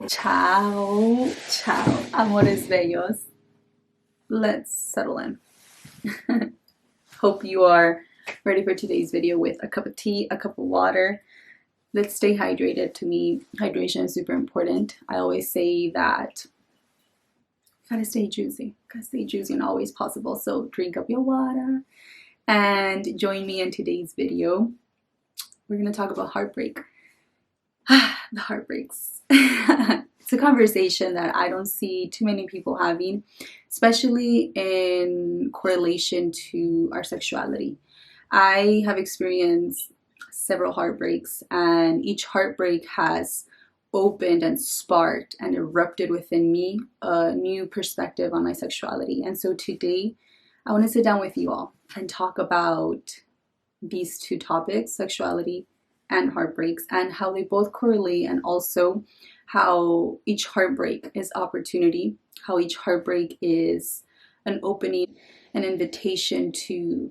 Ciao, ciao, amores bellos. Let's settle in. Hope you are ready for today's video with a cup of tea, a cup of water. Let's stay hydrated. To me, hydration is super important. I always say that gotta stay juicy and always possible. So drink up your water and join me in today's video. We're gonna talk about heartbreak. The heartbreaks. It's a conversation that I don't see too many people having, especially in correlation to our sexuality. I have experienced several heartbreaks, and each heartbreak has opened and sparked and erupted within me a new perspective on my sexuality. And so today, I want to sit down with you all and talk about these two topics, sexuality and heartbreaks, and how they both correlate, and also how each heartbreak is opportunity, how each heartbreak is an opening, an invitation to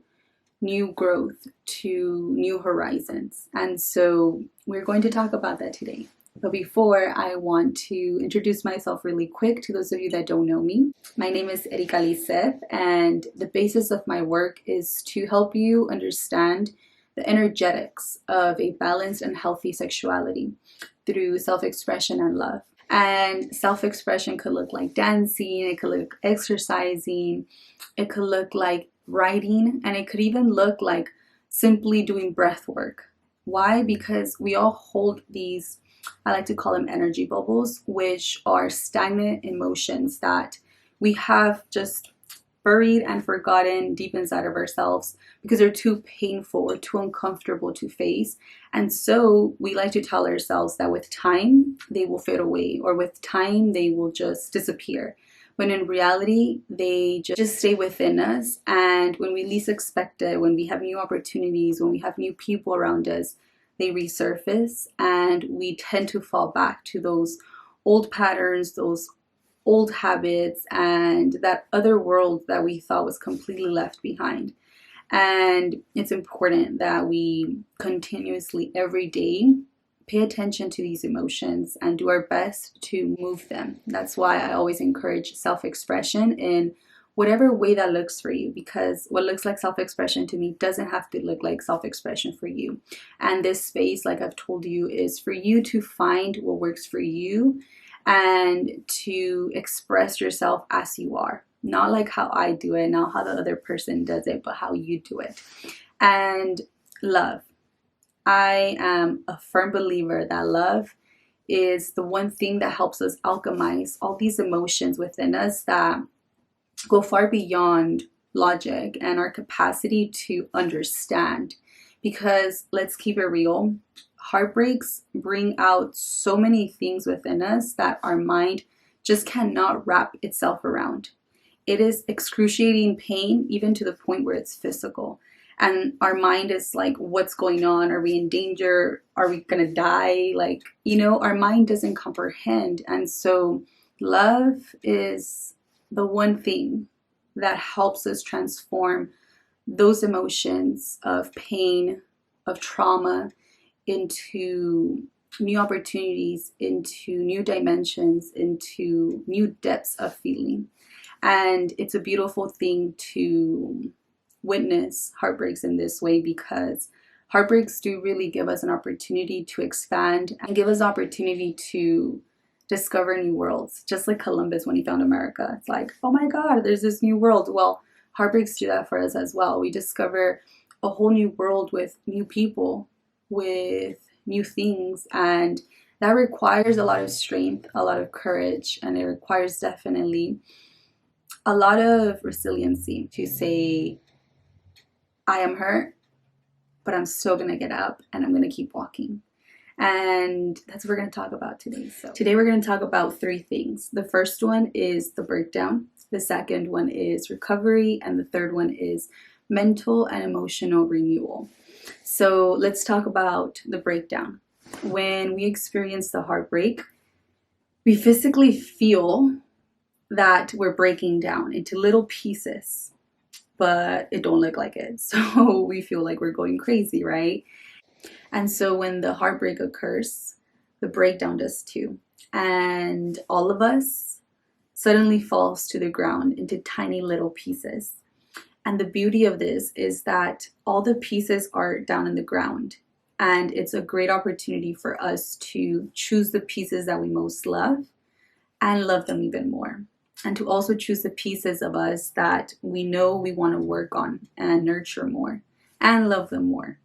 new growth, to new horizons. And so we're going to talk about that today. But before, I want to introduce myself really quick to those of you that don't know me. My name is Erika Lisef, and the basis of my work is to help you understand the energetics of a balanced and healthy sexuality through self-expression and love. And self-expression could look like dancing, it could look exercising, it could look like writing, and it could even look like simply doing breath work. Why? Because we all hold these, I like to call them energy bubbles, which are stagnant emotions that we have just buried and forgotten deep inside of ourselves because they're too painful or too uncomfortable to face. And so we like to tell ourselves that with time they will fade away, or with time they will just disappear, when in reality they just stay within us. And when we least expect it, when we have new opportunities, when we have new people around us, they resurface, and we tend to fall back to those old patterns, those old habits, and that other world that we thought was completely left behind. And it's important that we continuously, every day, pay attention to these emotions and do our best to move them. That's why I always encourage self-expression in whatever way that looks for you, because what looks like self-expression to me doesn't have to look like self-expression for you. And this space, like I've told you, is for you to find what works for you and to express yourself as you are. Not like how I do it, not how the other person does it, but how you do it. And love. I am a firm believer that love is the one thing that helps us alchemize all these emotions within us that go far beyond logic and our capacity to understand. Because let's keep it real, heartbreaks bring out so many things within us that our mind just cannot wrap itself around. It is excruciating pain, even to the point where it's physical. And our mind is like, what's going on? Are we in danger? Are we gonna die? Like, our mind doesn't comprehend. And so love is the one thing that helps us transform those emotions of pain, of trauma, into new opportunities, into new dimensions, into new depths of feeling. And it's a beautiful thing to witness heartbreaks in this way, because heartbreaks do really give us an opportunity to expand and give us opportunity to discover new worlds. Just like Columbus when he found America. It's like, oh my God, there's this new world. Well, heartbreaks do that for us as well. We discover a whole new world with new people, with new things, and that requires a lot of strength, a lot of courage, and it requires definitely a lot of resiliency to say, I am hurt, but I'm still gonna get up and I'm gonna keep walking. And that's what we're going to talk about today. So today we're going to talk about three things. The first one is the breakdown. The second one is recovery. And the third one is mental and emotional renewal. So let's talk about the breakdown. When we experience the heartbreak, we physically feel that we're breaking down into little pieces, but it don't look like it. So we feel like we're going crazy, right? And so when the heartbreak occurs, the breakdown does too. And all of us suddenly falls to the ground into tiny little pieces. And the beauty of this is that all the pieces are down in the ground. And it's a great opportunity for us to choose the pieces that we most love and love them even more. And to also choose the pieces of us that we know we want to work on and nurture more and love them more.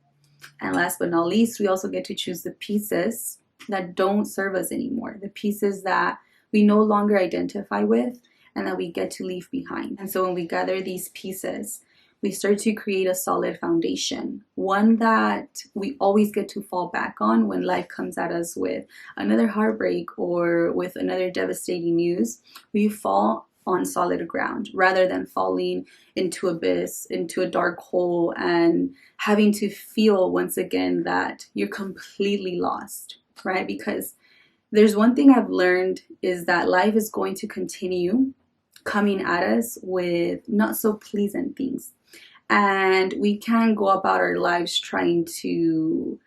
And last but not least, we also get to choose the pieces that don't serve us anymore, the pieces that we no longer identify with and that we get to leave behind. And so when we gather these pieces, we start to create a solid foundation, one that we always get to fall back on when life comes at us with another heartbreak or with another devastating news. We fall on solid ground rather than falling into abyss, into a dark hole, and having to feel once again that you're completely lost, right? Because there's one thing I've learned is that life is going to continue coming at us with not so pleasant things. And we can't go about our lives trying to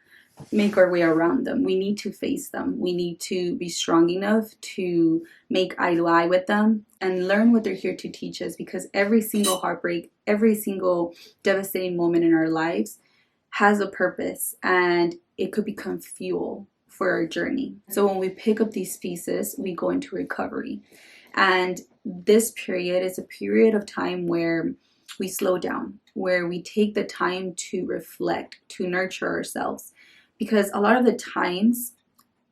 make our way around them. We need to face them. We need to be strong enough to make eye to eye with them and learn what they're here to teach us, because every single heartbreak, every single devastating moment in our lives has a purpose, and it could become fuel for our journey. So when we pick up these pieces, we go into recovery. And this period is a period of time where we slow down, where we take the time to reflect, to nurture ourselves. Because a lot of the times,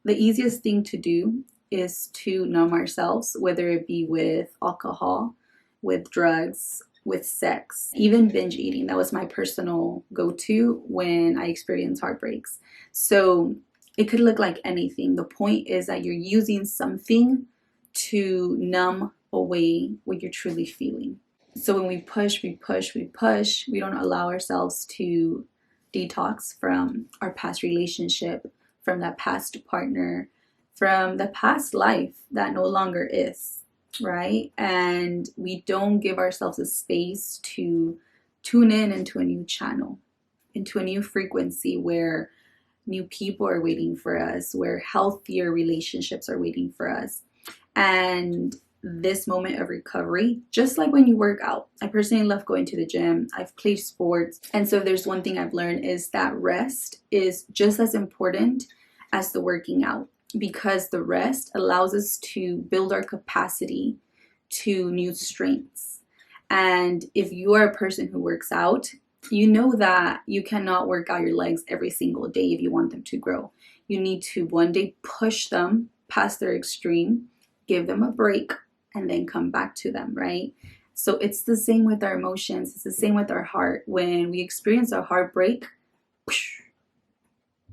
the easiest thing to do is to numb ourselves, whether it be with alcohol, with drugs, with sex, even binge eating. That was my personal go-to when I experienced heartbreaks. So it could look like anything. The point is that you're using something to numb away what you're truly feeling. So when we push, we don't allow ourselves to detox from our past relationship, from that past partner, from the past life that no longer is, right? And we don't give ourselves a space to tune in into a new channel, into a new frequency where new people are waiting for us, where healthier relationships are waiting for us. And this moment of recovery, just like when you work out. I personally love going to the gym. I've played sports. And so there's one thing I've learned is that rest is just as important as the working out, because the rest allows us to build our capacity to new strengths. And if you are a person who works out, you know that you cannot work out your legs every single day if you want them to grow. You need to one day push them past their extreme, give them a break, and then come back to them, right? So it's the same with our emotions. It's the same with our heart. When we experience a heartbreak,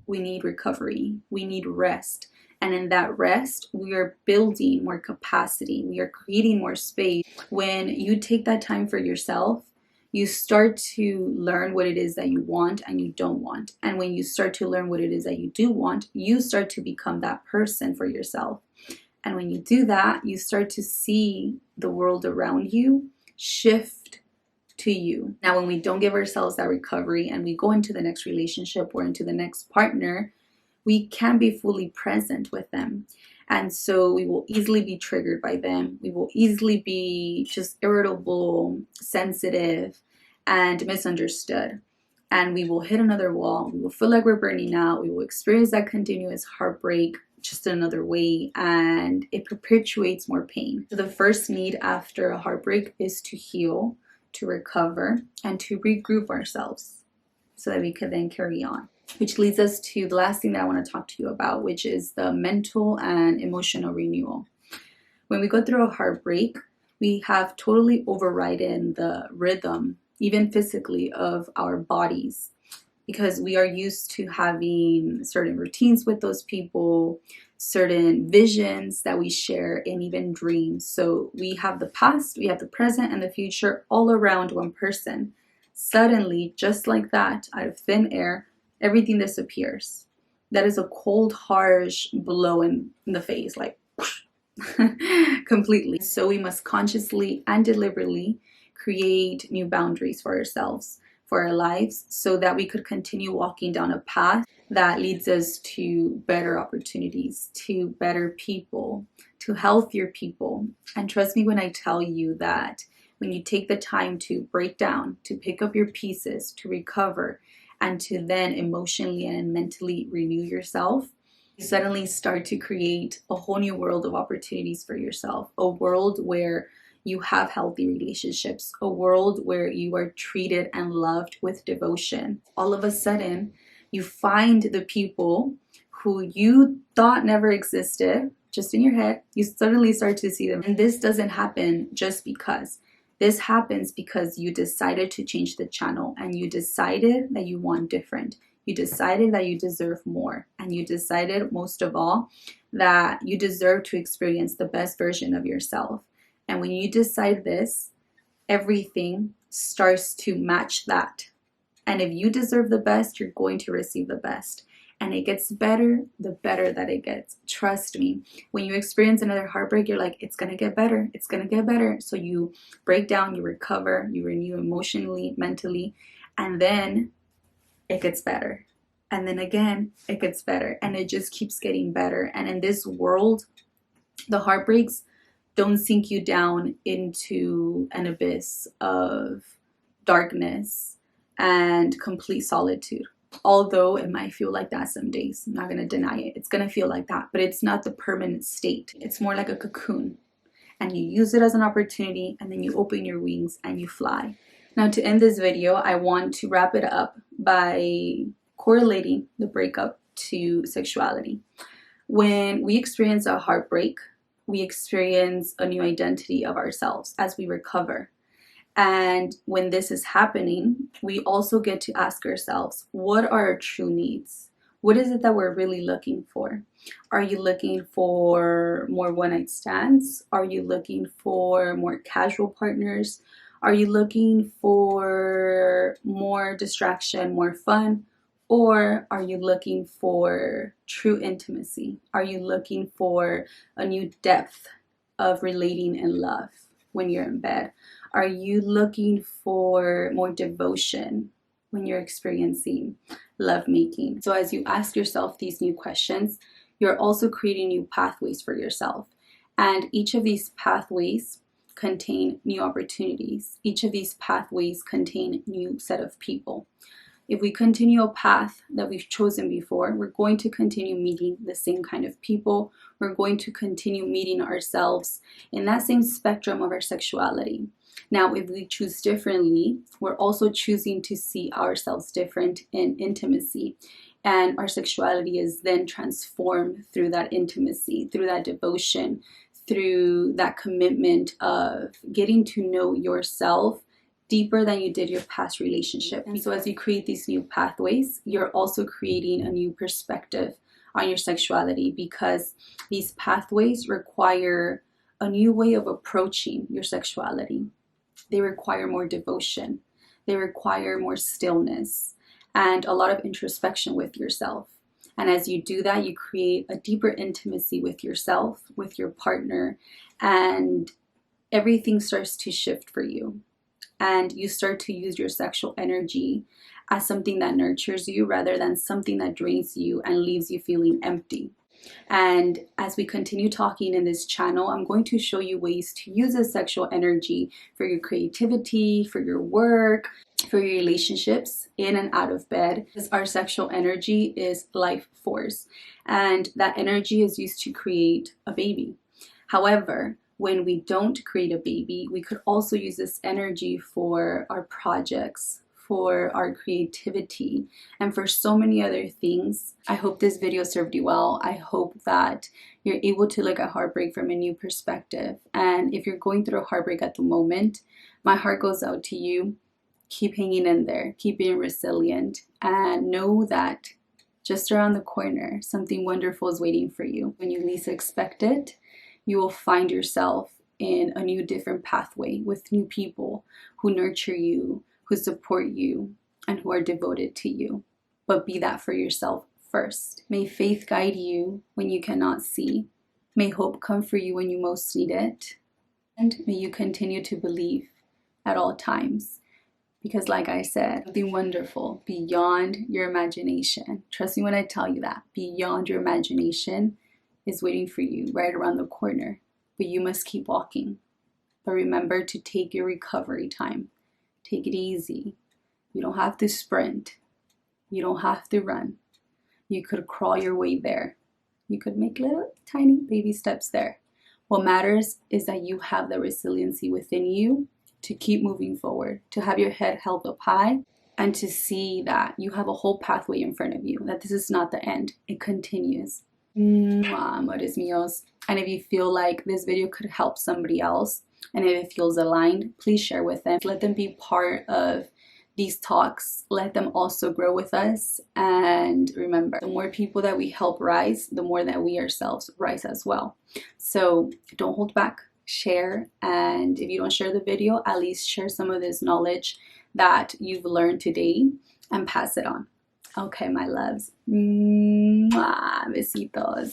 we need recovery. We need rest. And in that rest, we are building more capacity. We are creating more space. When you take that time for yourself, you start to learn what it is that you want and you don't want. And when you start to learn what it is that you do want, you start to become that person for yourself. And when you do that, you start to see the world around you shift to you. Now, when we don't give ourselves that recovery and we go into the next relationship or into the next partner, we can't be fully present with them. And so we will easily be triggered by them. We will easily be just irritable, sensitive, and misunderstood. And we will hit another wall. We will feel like we're burning out. We will experience that continuous heartbreak just another way, and it perpetuates more pain. So the first need after a heartbreak is to heal, to recover, and to regroup ourselves so that we can then carry on. Which leads us to the last thing that I want to talk to you about, which is the mental and emotional renewal. When we go through a heartbreak, we have totally overridden the rhythm, even physically, of our bodies, because we are used to having certain routines with those people, certain visions that we share, and even dreams. So we have the past, we have the present, and the future all around one person. Suddenly, just like that, out of thin air, everything disappears. That is a cold, harsh blow in the face, like completely. So we must consciously and deliberately create new boundaries for ourselves, for our lives so that we could continue walking down a path that leads us to better opportunities, to better people, to healthier people. And trust me when I tell you that when you take the time to break down, to pick up your pieces, to recover, and to then emotionally and mentally renew yourself, you suddenly start to create a whole new world of opportunities for yourself, a world where you have healthy relationships, a world where you are treated and loved with devotion. All of a sudden, you find the people who you thought never existed, just in your head, you suddenly start to see them. And this doesn't happen just because. This happens because you decided to change the channel and you decided that you want different. You decided that you deserve more. And you decided, most of all, that you deserve to experience the best version of yourself. And when you decide this, everything starts to match that. And if you deserve the best, you're going to receive the best. And it gets better, the better that it gets. Trust me. When you experience another heartbreak, you're like, it's going to get better. It's going to get better. So you break down, you recover, you renew emotionally, mentally, and then it gets better. And then again, it gets better. And it just keeps getting better. And in this world, the heartbreaks don't sink you down into an abyss of darkness and complete solitude. Although it might feel like that some days, I'm not going to deny it. It's going to feel like that, but it's not the permanent state. It's more like a cocoon, and you use it as an opportunity, and then you open your wings and you fly. Now, to end this video, I want to wrap it up by correlating the breakup to sexuality. When we experience a heartbreak, we experience a new identity of ourselves as we recover. And when this is happening, we also get to ask ourselves, what are our true needs? What is it that we're really looking for? Are you looking for more one-night stands? Are you looking for more casual partners? Are you looking for more distraction, more fun? Or are you looking for true intimacy? Are you looking for a new depth of relating in love when you're in bed? Are you looking for more devotion when you're experiencing lovemaking? So as you ask yourself these new questions, you're also creating new pathways for yourself. And each of these pathways contain new opportunities. Each of these pathways contain a new set of people. If we continue a path that we've chosen before, we're going to continue meeting the same kind of people. We're going to continue meeting ourselves in that same spectrum of our sexuality. Now, if we choose differently, we're also choosing to see ourselves different in intimacy. And our sexuality is then transformed through that intimacy, through that devotion, through that commitment of getting to know yourself deeper than you did your past relationship. And so as you create these new pathways, you're also creating a new perspective on your sexuality, because these pathways require a new way of approaching your sexuality. They require more devotion. They require more stillness and a lot of introspection with yourself. And as you do that, you create a deeper intimacy with yourself, with your partner, and everything starts to shift for you. And you start to use your sexual energy as something that nurtures you rather than something that drains you and leaves you feeling empty. And as we continue talking in this channel, I'm going to show you ways to use this sexual energy for your creativity, for your work, for your relationships in and out of bed. Because our sexual energy is life force, and that energy is used to create a baby. However, when we don't create a baby, we could also use this energy for our projects, for our creativity, and for so many other things. I hope this video served you well. I hope that you're able to look at heartbreak from a new perspective. And if you're going through a heartbreak at the moment, my heart goes out to you. Keep hanging in there, keep being resilient, and know that just around the corner, something wonderful is waiting for you. When you least expect it, you will find yourself in a new, different pathway with new people who nurture you, who support you, and who are devoted to you. But be that for yourself first. May faith guide you when you cannot see. May hope come for you when you most need it. And may you continue to believe at all times, Because like I said, something wonderful beyond your imagination. Trust me when I tell you that. Beyond your imagination is waiting for you right around the corner. But you must keep walking. But remember to take your recovery time. Take it easy. You don't have to sprint. You don't have to run. You could crawl your way there. You could make little tiny baby steps there. What matters is that you have the resiliency within you to keep moving forward, to have your head held up high, and to see that you have a whole pathway in front of you, that this is not the end. It continues. Amores míos. And if you feel like this video could help somebody else, and if it feels aligned, please share with them. Let them be part of these talks. Let them also grow with us. And remember, the more people that we help rise, the more that we ourselves rise as well. So don't hold back. Share, and if you don't share the video, at least share some of this knowledge that you've learned today and pass it on. Okay, my loves. Mwah, besitos.